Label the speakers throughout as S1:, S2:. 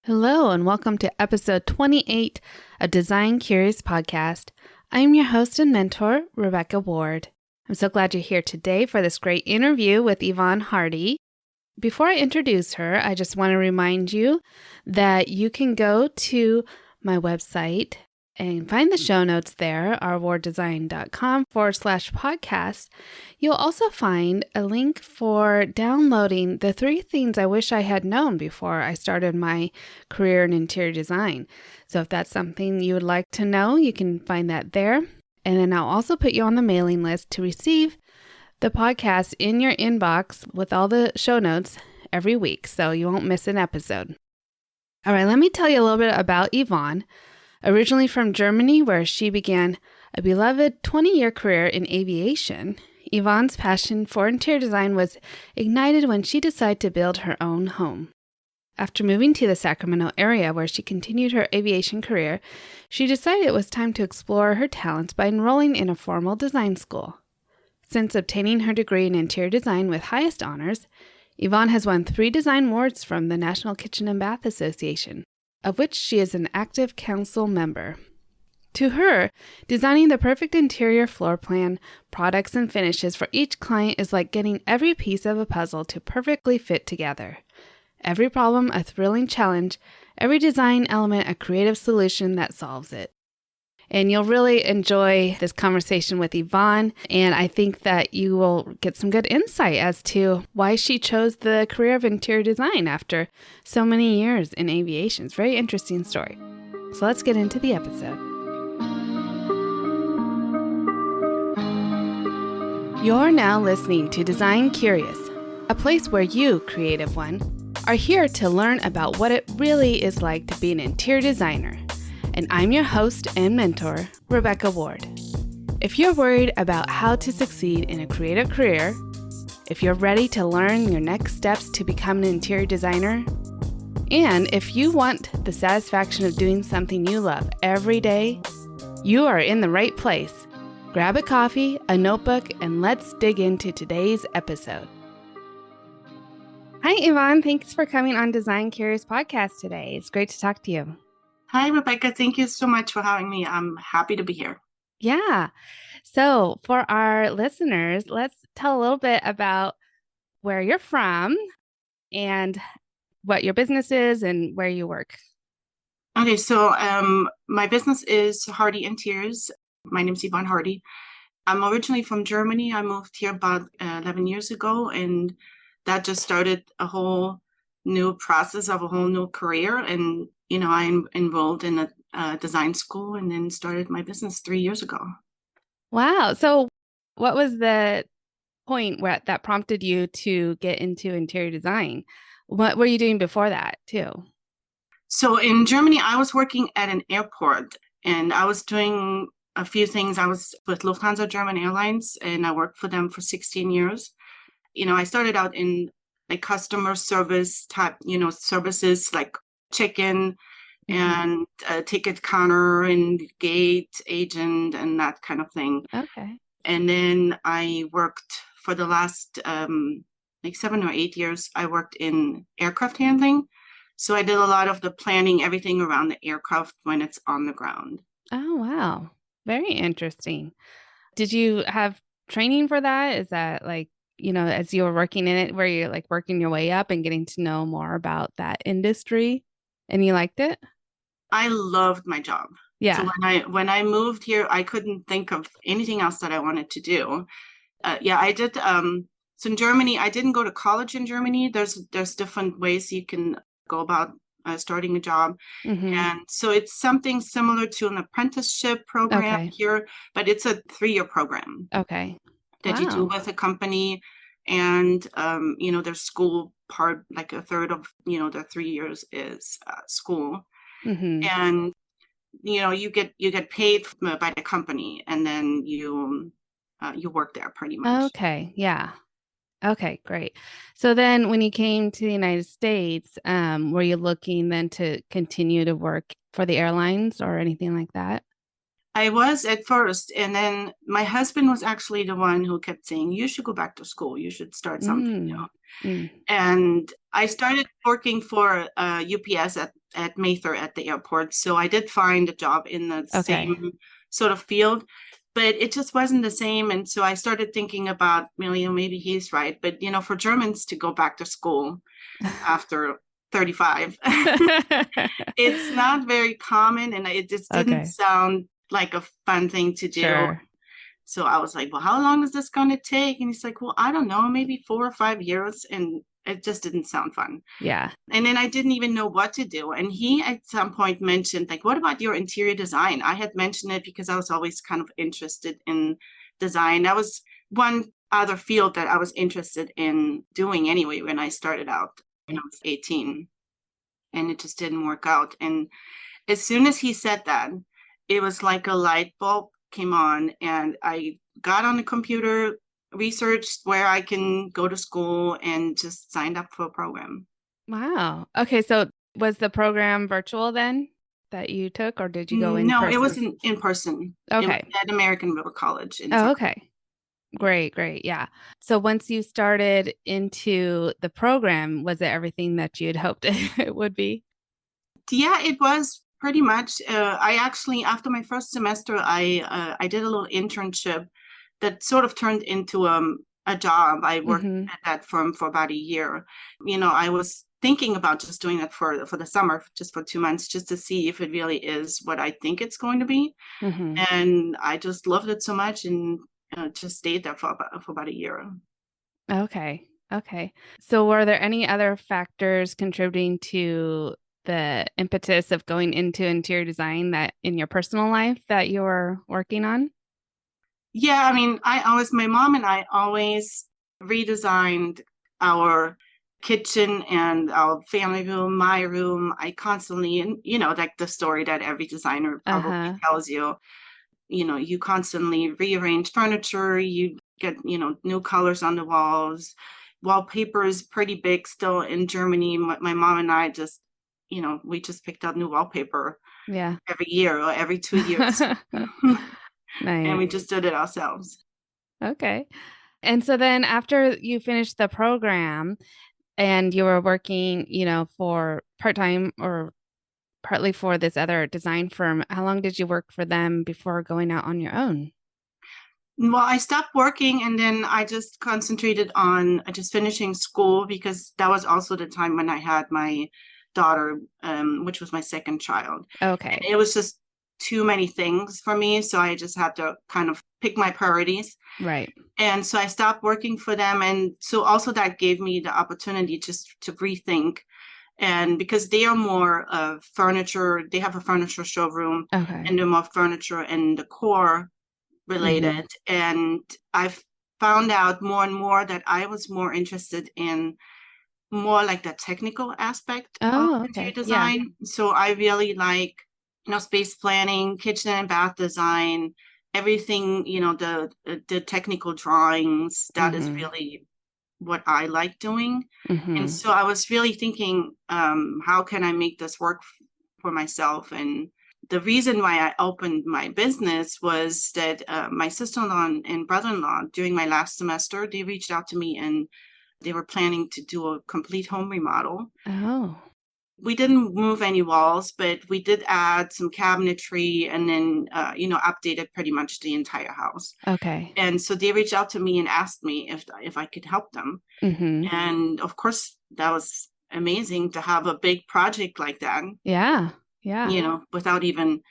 S1: Hello, and welcome to episode 28 of Design Curious Podcast. I'm your host and mentor, Rebecca Ward. I'm so glad you're here today for this great interview with Yvonne Harty. Before I introduce her, I just want to remind you that you can go to my website and find the show notes there, ourwarddesign.com/podcast. You'll also find a link for downloading the 3 things I wish I had known before I started my career in interior design. So if that's something you would like to know, you can find that there. And then I'll also put you on the mailing list to receive the podcast in your inbox with all the show notes every week, so you won't miss an episode. All right, let me tell you a little bit about Yvonne. Originally from Germany, where she began a beloved 20-year career in aviation, Yvonne's passion for interior design was ignited when she decided to build her own home. After moving to the Sacramento area, where she continued her aviation career, she decided it was time to explore her talents by enrolling in a formal design school. Since obtaining her degree in interior design with highest honors, Yvonne has won 3 design awards from the National Kitchen and Bath Association, of which she is an active council member. To her, designing the perfect interior floor plan, products, and finishes for each client is like getting every piece of a puzzle to perfectly fit together. Every problem a thrilling challenge, every design element a creative solution that solves it. And you'll really enjoy this conversation with Yvonne, and I think that you will get some good insight as to why she chose the career of interior design after so many years in aviation. It's a very interesting story. So let's get into the episode. You're now listening to Design Curious, a place where you, creative one, are here to learn about what it really is like to be an interior designer. And I'm your host and mentor, Rebecca Ward. If you're worried about how to succeed in a creative career, if you're ready to learn your next steps to become an interior designer, and if you want the satisfaction of doing something you love every day, you are in the right place. Grab a coffee, a notebook, and let's dig into today's episode. Hi, Yvonne. Thanks for coming on Design Curious Podcast today. It's great to talk to you.
S2: Hi, Rebecca. Thank you so much for having me. I'm happy to be here.
S1: Yeah. So for our listeners, let's tell a little bit about where you're from and what your business is and where you work.
S2: Okay, so my business is Harty Interiors. My name is Yvonne Harty. I'm originally from Germany. I moved here about 11 years ago, and that just started a whole new process of a whole new career. And I enrolled in a design school and then started my business 3 years ago.
S1: Wow. So what was the point that prompted you to get into interior design? What were you doing before that too?
S2: So in Germany, I was working at an airport and I was doing a few things. I was with Lufthansa German Airlines and I worked for them for 16 years. I started out in like customer service type, services like check-in and ticket counter and gate agent and that kind of thing.
S1: Okay.
S2: And then I worked for the last 7 or 8 years, I worked in aircraft handling. So I did a lot of the planning, everything around the aircraft when it's on the ground.
S1: Oh, wow. Very interesting. Did you have training for that? Is that as you were working in it, where you're like working your way up and getting to know more about that industry and you liked it?
S2: I loved my job.
S1: Yeah.
S2: So when I moved here, I couldn't think of anything else that I wanted to do. I did. So in Germany, I didn't go to college in Germany. There's different ways you can go about starting a job.
S1: Mm-hmm.
S2: And so it's something similar to an apprenticeship program here, but it's a 3-year program.
S1: Okay.
S2: That you do with a company. And, their school part, like a third of, the 3 years is school.
S1: Mm-hmm.
S2: And, you get paid by the company and then you work there pretty much.
S1: Okay. Yeah. Okay, great. So then when you came to the United States, were you looking then to continue to work for the airlines or anything like that?
S2: I was at first, and then my husband was actually the one who kept saying, "You should go back to school. You should start something new."
S1: Mm. Mm.
S2: And I started working for UPS at Mather at the airport. So I did find a job in the
S1: Okay.
S2: same sort of field, but it just wasn't the same. And so I started thinking about, maybe he's right. But, for Germans to go back to school after 35, it's not very common. And it just didn't
S1: Okay.
S2: sound like a fun thing to do.
S1: Sure.
S2: So I was like, well, how long is this going to take? And he's like, well, I don't know, maybe 4 or 5 years. And it just didn't sound fun.
S1: Yeah.
S2: And then I didn't even know what to do. And he at some point mentioned, like, what about your interior design? I had mentioned it because I was always kind of interested in design. That was one other field that I was interested in doing anyway when I started out when I was 18. And it just didn't work out. And as soon as he said that, it was like a light bulb came on, and I got on the computer, researched where I can go to school, and just signed up for a program.
S1: Wow. Okay. So was the program virtual then that you took, or did you go in
S2: No, it was
S1: person?
S2: in person. It was
S1: Okay.
S2: at American River College in
S1: Oh,
S2: South.
S1: okay. Great, great. Yeah. So once you started into the program, was it everything that you'd hoped it would be?
S2: Yeah, it was pretty much. I actually, after my first semester, I did a little internship that sort of turned into a job. I worked
S1: Mm-hmm.
S2: at that firm for about a year. I was thinking about just doing that for the summer, just for 2 months, just to see if it really is what I think it's going to be.
S1: Mm-hmm.
S2: And I just loved it so much, and just stayed there for about a year.
S1: Okay. Okay. So were there any other factors contributing to the impetus of going into interior design that in your personal life that you were working on?
S2: Yeah, I mean, my mom and I always redesigned our kitchen and our family room, my room. I constantly, and like the story that every designer probably
S1: Uh-huh.
S2: tells you, you constantly rearrange furniture, you get, new colors on the walls. Wallpaper is pretty big still in Germany. My mom and I just, we just picked out new wallpaper
S1: Yeah.
S2: every year or every 2 years. And
S1: Nice.
S2: we just did it ourselves.
S1: Okay. And so then after you finished the program and you were working, for part-time or partly for this other design firm, how long did you work for them before going out on your own?
S2: Well, I stopped working, and then I just concentrated on just finishing school, because that was also the time when I had my daughter, which was my second child. And
S1: Okay.
S2: it was just too many things for me. So I just had to kind of pick my priorities.
S1: Right.
S2: And so I stopped working for them. And so also that gave me the opportunity just to rethink. And because they are more of furniture, they have a furniture showroom,
S1: Okay.
S2: and they're more furniture and decor
S1: Mm-hmm.
S2: related. And I've found out more and more that I was more interested in more like the technical aspect of
S1: Oh,
S2: interior
S1: okay. Yeah.
S2: design. So I really like, space planning, kitchen and bath design, everything, the technical drawings. That is
S1: Mm-hmm.
S2: really what I like doing. And
S1: Mm-hmm.
S2: so I was really thinking, how can I make this work for myself? And the reason why I opened my business was that my sister-in-law and brother-in-law, during my last semester, they reached out to me, and they were planning to do a complete home remodel.
S1: Oh,
S2: We didn't move any walls, but we did add some cabinetry, and then, updated pretty much the entire house.
S1: okay.
S2: And so they reached out to me and asked me if I could help them.
S1: Mm-hmm.
S2: And of course, that was amazing to have a big project like that,
S1: Yeah. Yeah.
S2: without even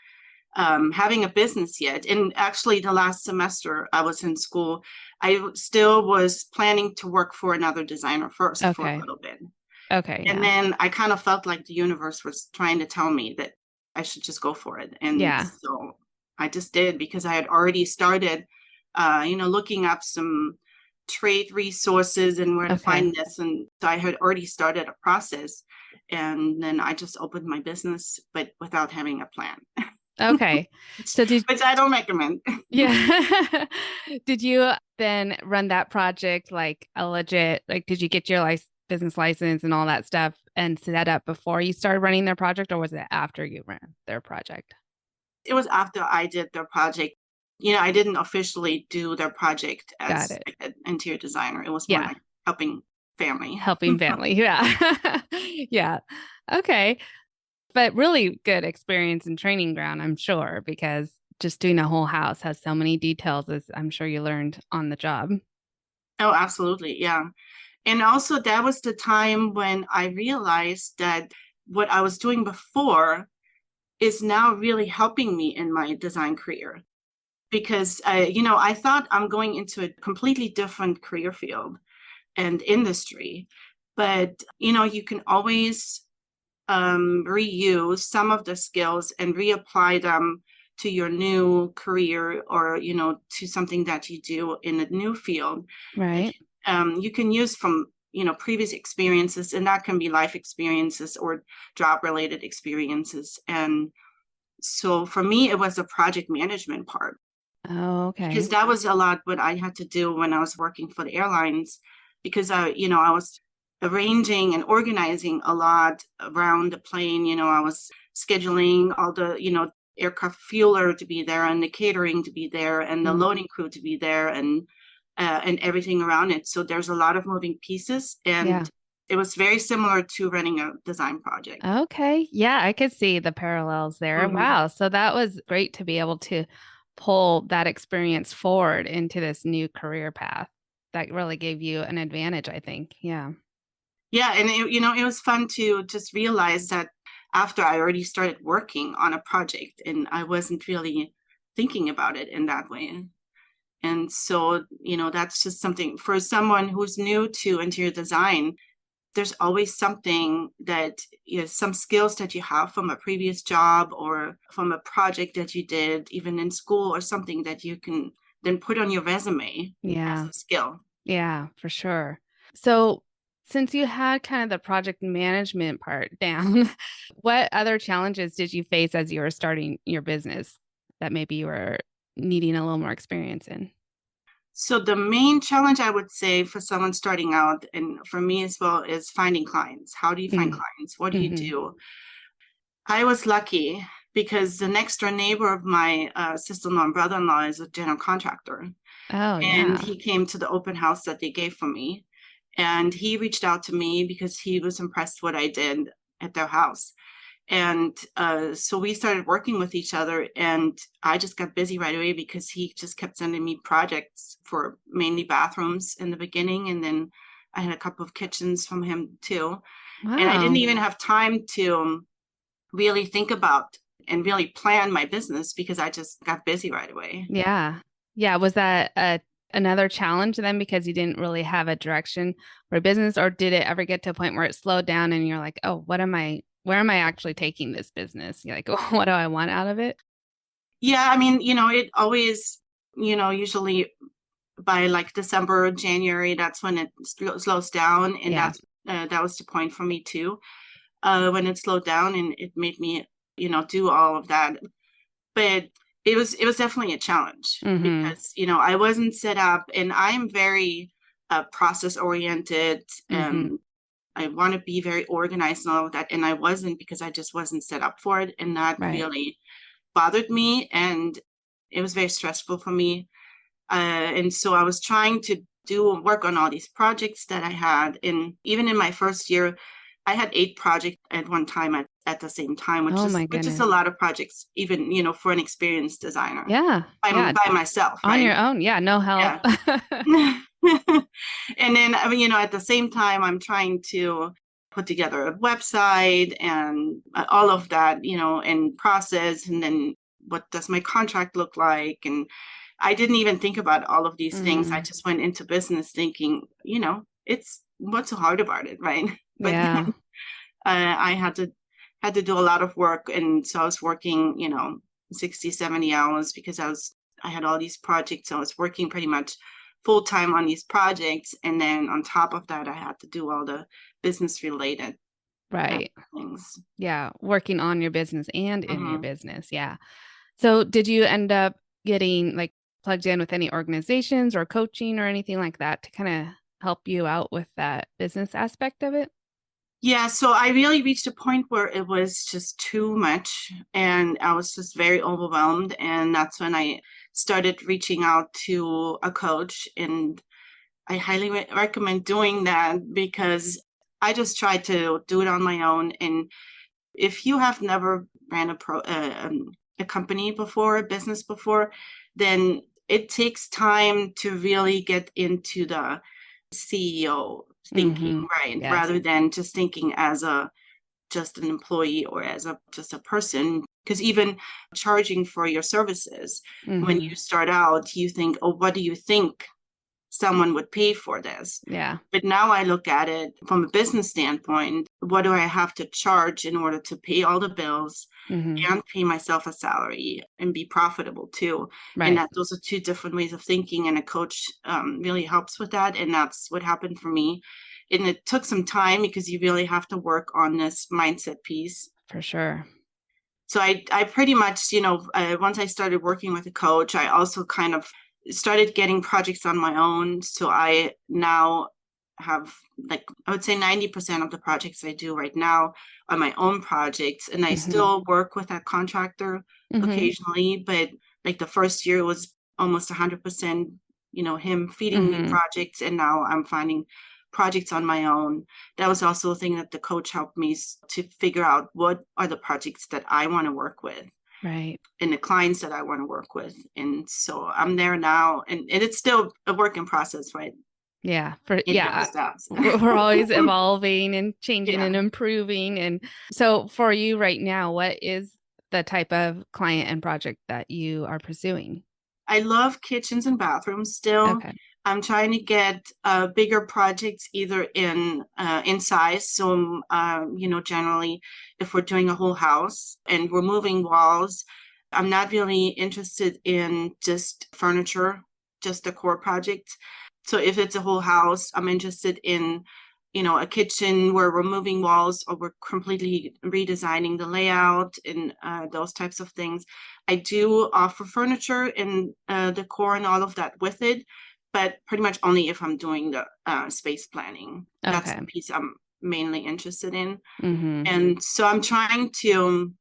S2: having a business yet. And actually, the last semester I was in school, I still was planning to work for another designer first for a
S1: Okay.
S2: little bit.
S1: Okay.
S2: And
S1: Yeah.
S2: then I kind of felt like the universe was trying to tell me that I should just go for it. And
S1: Yeah.
S2: so I just did, because I had already started, looking up some trade resources and where to
S1: Okay.
S2: find this. And so I had already started a process. And then I just opened my business, but without having a plan,
S1: Okay.
S2: which,
S1: So did
S2: which I don't recommend.
S1: yeah. Did you then run that project like a legit, like, did you get your business license and all that stuff and set up before you started running their project, or was it after you ran their project?
S2: It was after I did their project. I didn't officially do their project
S1: Got
S2: as
S1: it.
S2: like an interior designer. It was more
S1: Yeah.
S2: like helping family.
S1: Helping family. Yeah. Yeah. Okay. But really good experience and training ground, I'm sure, because just doing a whole house has so many details, as I'm sure you learned on the job.
S2: Oh, absolutely. Yeah. And also, that was the time when I realized that what I was doing before is now really helping me in my design career. Because, I thought I'm going into a completely different career field and industry. But, you can always reuse some of the skills and reapply them to your new career, or to something that you do in a new field that
S1: Right.
S2: you can use from previous experiences, and that can be life experiences or job related experiences. And so for me, it was a project management part,
S1: Oh,
S2: because
S1: okay.
S2: that was a lot what I had to do when I was working for the airlines, because I was arranging and organizing a lot around the plane. I was scheduling all the, aircraft fueler to be there, and the catering to be there, and the
S1: Mm.
S2: loading crew to be there, and everything around it. So there's a lot of moving pieces,
S1: Yeah.
S2: and it was very similar to running a design project.
S1: Okay. Yeah, I could see the parallels there.
S2: Mm-hmm.
S1: Wow. So that was great to be able to pull that experience forward into this new career path. That really gave you an advantage, I think. Yeah.
S2: Yeah, and it was fun to just realize that after I already started working on a project, and I wasn't really thinking about it in that way. And so, that's just something for someone who's new to interior design. There's always something that, some skills that you have from a previous job or from a project that you did, even in school, or something that you can then put on your resume as
S1: Yeah.
S2: a skill.
S1: Yeah, for sure. So, since you had kind of the project management part down, what other challenges did you face as you were starting your business that maybe you were needing a little more experience in?
S2: So the main challenge I would say for someone starting out, and for me as well, is finding clients. How do you find
S1: Mm.
S2: clients? What do you
S1: Hmm.
S2: do? I was lucky because the next door neighbor of my sister-in-law and brother-in-law is a general contractor,
S1: Oh,
S2: and
S1: yeah.
S2: he came to the open house that they gave for me, and he reached out to me because he was impressed what I did at their house. And so we started working with each other, and I just got busy right away because he just kept sending me projects for mainly bathrooms in the beginning. And then I had a couple of kitchens from him too. And I didn't
S1: Wow.
S2: even have time to really think about and really plan my business because I just got busy right away.
S1: Yeah. Yeah. Was that another challenge then because you didn't really have a direction for business, or did it ever get to a point where it slowed down and you're like, oh, where am I actually taking this business? You're like, what do I want out of it?
S2: Yeah, I mean, it always, usually by like December, January, that's when it slows down. And
S1: Yeah.
S2: that was the point for me too, when it slowed down, and it made me, do all of that. But it was definitely a challenge
S1: Mm-hmm.
S2: because, I wasn't set up, and I'm very process oriented,
S1: Mm-hmm.
S2: and I want to be very organized and all of that. And I wasn't, because I just wasn't set up for it. And that
S1: Right.
S2: really bothered me. And it was very stressful for me. And so I was trying to do work on all these projects that I had. And even in my first year, I had 8 projects at one time at the same time, which
S1: Oh
S2: is
S1: my
S2: which is a
S1: goodness.
S2: lot of projects, even for an experienced designer
S1: Yeah. Yeah.
S2: by myself,
S1: On
S2: right?
S1: your own. Yeah. No help.
S2: Yeah. And then, I mean, at the same time, I'm trying to put together a website and all of that, and process. And then what does my contract look like? And I didn't even think about all of these things. I
S1: Mm,
S2: just went into business thinking, it's what's so hard about it, right? But
S1: yeah.
S2: I had to do a lot of work, and so I was working 60, 70 hours because I had all these projects. So I was working pretty much full time on these projects, and then on top of that I had to do all the business related
S1: Right.
S2: things.
S1: Yeah. Working on your business and in your
S2: Hmm.
S1: business. Yeah. So did you end up getting like plugged in with any organizations or coaching or anything like that to kind of help you out with that business aspect of it?
S2: Yeah, so I really reached a point where it was just too much and I was just very overwhelmed. And that's when I started reaching out to a coach. And I highly recommend doing that because I just tried to do it on my own. And if you have never ran a company before, a business before, then it takes time to really get into the CEO thinking,
S1: Mm-hmm.
S2: right?
S1: Yes.
S2: Rather than just thinking as a just an employee or as a just a person. Because even charging for your services, when
S1: Mm-hmm.
S2: you start out, you think, oh, what do you think someone would pay for this?
S1: Yeah.
S2: But now I look at it from a business standpoint. What do I have to charge in order to pay all the bills
S1: Mm-hmm.
S2: and pay myself a salary and be profitable too? And
S1: Right.
S2: that those are two different ways of thinking. And a coach really helps with that. And that's what happened for me. And it took some time because you really have to work on this mindset piece.
S1: For sure.
S2: So I pretty much, once I started working with a coach, I also kind of started getting projects on my own. So I now have, like, I would say 90% of the projects I do right now are my own projects. And I
S1: Mm-hmm.
S2: still work with a contractor
S1: Mm-hmm.
S2: occasionally, but like the first year was almost 100%, him feeding me
S1: Mm-hmm.
S2: projects. And now I'm finding projects on my own. That was also a thing that the coach helped me to figure out what are the projects that I want to work with
S1: Right.
S2: and the clients that I want to work with. And so I'm there now, and it's still a work in process, right?
S1: Yeah.
S2: It never stops.
S1: We're always evolving and changing
S2: Yeah.
S1: and improving. And so for you right now, what is the type of client and project that you are pursuing?
S2: I love kitchens and bathrooms still.
S1: Okay.
S2: I'm trying to get bigger projects either in size. So, generally, if we're doing a whole house and we're moving walls, I'm not really interested in just furniture, just decor projects. So if it's a whole house, I'm interested in, a kitchen where we're moving walls or we're completely redesigning the layout and those types of things. I do offer furniture and decor and all of that with it, but pretty much only if I'm doing the space planning. That's
S1: Okay.
S2: the piece I'm mainly interested in.
S1: Mm-hmm.
S2: And so I'm trying to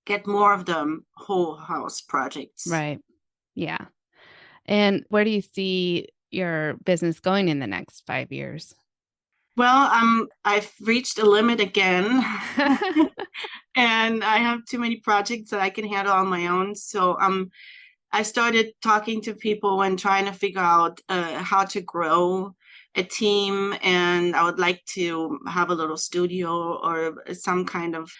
S2: get more of the whole house projects.
S1: Right. Yeah. And where do you see your business going in the next 5 years?
S2: Well, I've reached a limit again, and I have too many projects that I can handle on my own. So I started talking to people and trying to figure out how to grow a team. And I would like to have a little studio or some kind of,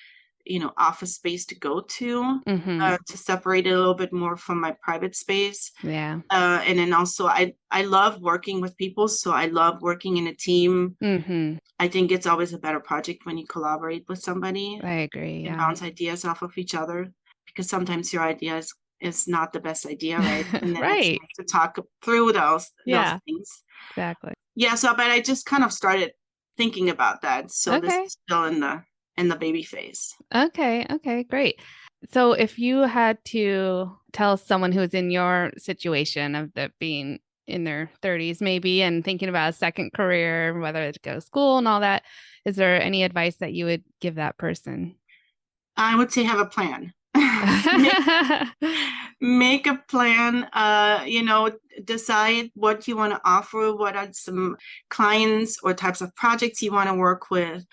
S2: office space to go
S1: Mm-hmm.
S2: to separate it a little bit more from my private space.
S1: Yeah.
S2: And then also, I love working with people. So I love working in a team.
S1: Mm-hmm.
S2: I think it's always a better project when you collaborate with somebody
S1: I agree.
S2: and
S1: Yeah.
S2: bounce ideas off of each other, because sometimes your idea is not the best idea, right? And then it's
S1: Right.
S2: nice to talk through those
S1: Yeah,
S2: things.
S1: exactly.
S2: Yeah, so but I just kind of started thinking about that. So this
S1: Okay.
S2: is still in the baby phase.
S1: Okay. Okay. Great. So if you had to tell someone who's in your situation of the being in their 30s maybe and thinking about a second career, whether to go to school and all that, is there any advice that you would give that person?
S2: I would say have a plan. make, make a plan, decide what you want to offer, what are some clients or types of projects you want to work with,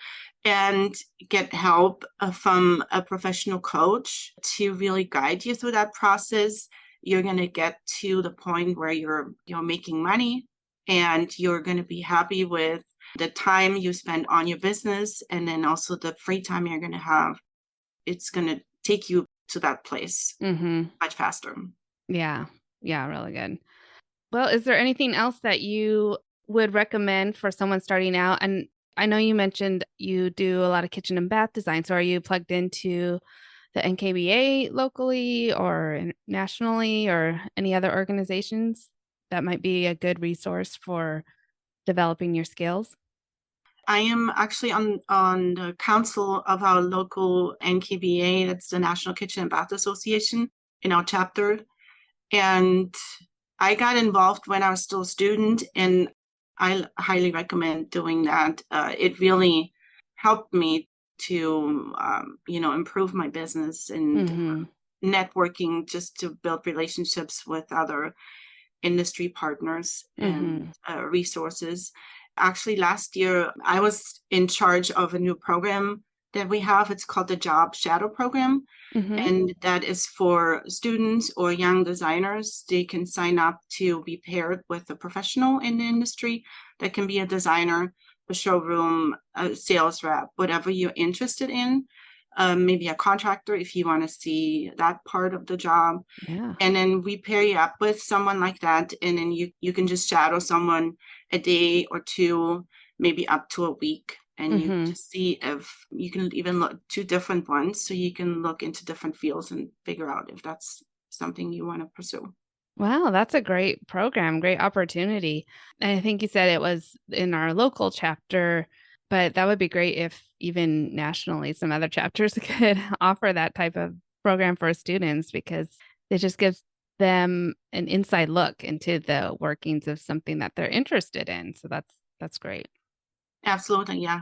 S2: and get help from a professional coach to really guide you through that process. You're going to get to the point where you're making money and you're going to be happy with the time you spend on your business, and then also the free time you're going to have. It's going to take you to that place
S1: Mm-hmm.
S2: much faster.
S1: Yeah. Yeah, really good. Well, is there anything else that you would recommend for someone starting out? And I know you mentioned you do a lot of kitchen and bath design. So are you plugged into the NKBA locally or nationally or any other organizations that might be a good resource for developing your skills?
S2: I am actually on the council of our local NKBA, that's the National Kitchen and Bath Association, in our chapter. And I got involved when I was still a student, and I highly recommend doing that. It really helped me to, improve my business and
S1: Mm-hmm.
S2: networking, just to build relationships with other industry partners and
S1: Mm-hmm.
S2: resources. Actually, last year, I was in charge of a new program that we have. It's called the Job Shadow Program.
S1: Mm-hmm.
S2: And that is for students or young designers. They can sign up to be paired with a professional in the industry. That can be a designer, a showroom, a sales rep, whatever you're interested in. Maybe a contractor if you want to see that part of the job.
S1: Yeah.
S2: And then we pair you up with someone like that. And then you can just shadow someone a day or two, maybe up to a week. And you
S1: Mm-hmm.
S2: just see if you can even look two different ones. So you can look into different fields and figure out if that's something you want to pursue.
S1: Wow, that's a great program, great opportunity. And I think you said it was in our local chapter, but that would be great if even nationally some other chapters could offer that type of program for students because it just gives them an inside look into the workings of something that they're interested in. So that's great.
S2: Absolutely. Yeah.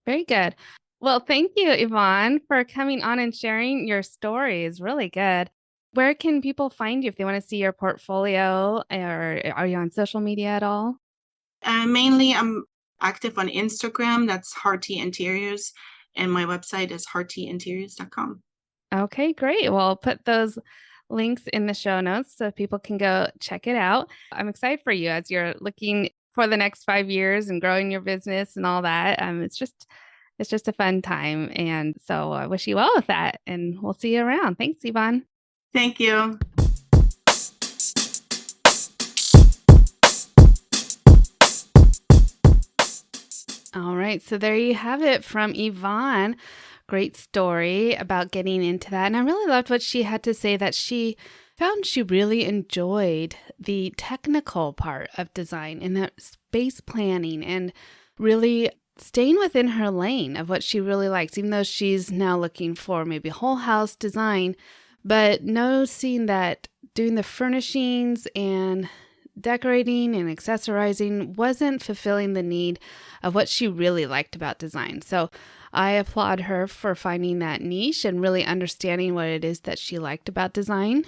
S1: Very good. Well, thank you, Yvonne, for coming on and sharing your stories. Really good. Where can people find you if they want to see your portfolio, or are you on social media at all?
S2: Mainly, I'm active on Instagram. That's Harty Interiors. And my website is hartyinteriors.com.
S1: Okay, great. Well, I'll put those links in the show notes so people can go check it out. I'm excited for you as you're looking for the next 5 years and growing your business and all that. It's just a fun time. And so I wish you well with that. And we'll see you around. Thanks, Yvonne.
S2: Thank you.
S1: All right. So there you have it from Yvonne. Great story about getting into that. And I really loved what she had to say, that she found she really enjoyed the technical part of design and that space planning and really staying within her lane of what she really likes, even though she's now looking for maybe whole house design, but noticing that doing the furnishings and decorating and accessorizing wasn't fulfilling the need of what she really liked about design. So I applaud her for finding that niche and really understanding what it is that she liked about design.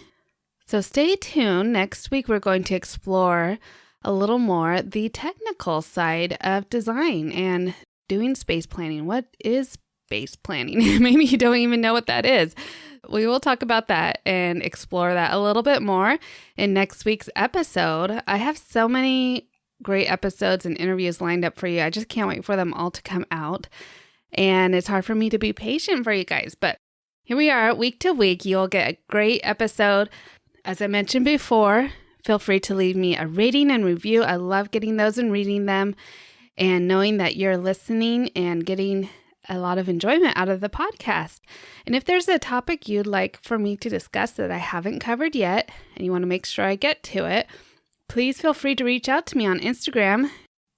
S1: So stay tuned. Next week, we're going to explore a little more the technical side of design and doing space planning. What is space planning? Maybe you don't even know what that is. We will talk about that and explore that a little bit more in next week's episode. I have so many great episodes and interviews lined up for you. I just can't wait for them all to come out. And it's hard for me to be patient for you guys. But here we are, week to week. You'll get a great episode. As I mentioned before, feel free to leave me a rating and review. I love getting those and reading them and knowing that you're listening and getting a lot of enjoyment out of the podcast. And if there's a topic you'd like for me to discuss that I haven't covered yet and you want to make sure I get to it, please feel free to reach out to me on Instagram,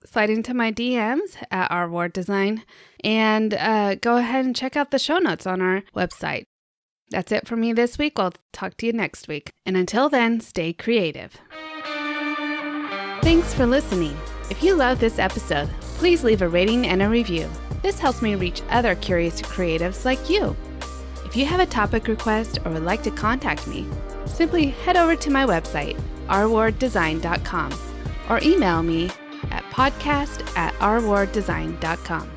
S1: slide into my DMs at Our Ward Design, and go ahead and check out the show notes on our website. That's it for me this week. I'll talk to you next week. And until then, stay creative. Thanks for listening. If you love this episode, please leave a rating and a review. This helps me reach other curious creatives like you. If you have a topic request or would like to contact me, simply head over to my website, ourwarddesign.com, or email me at podcast@ourwarddesign.com.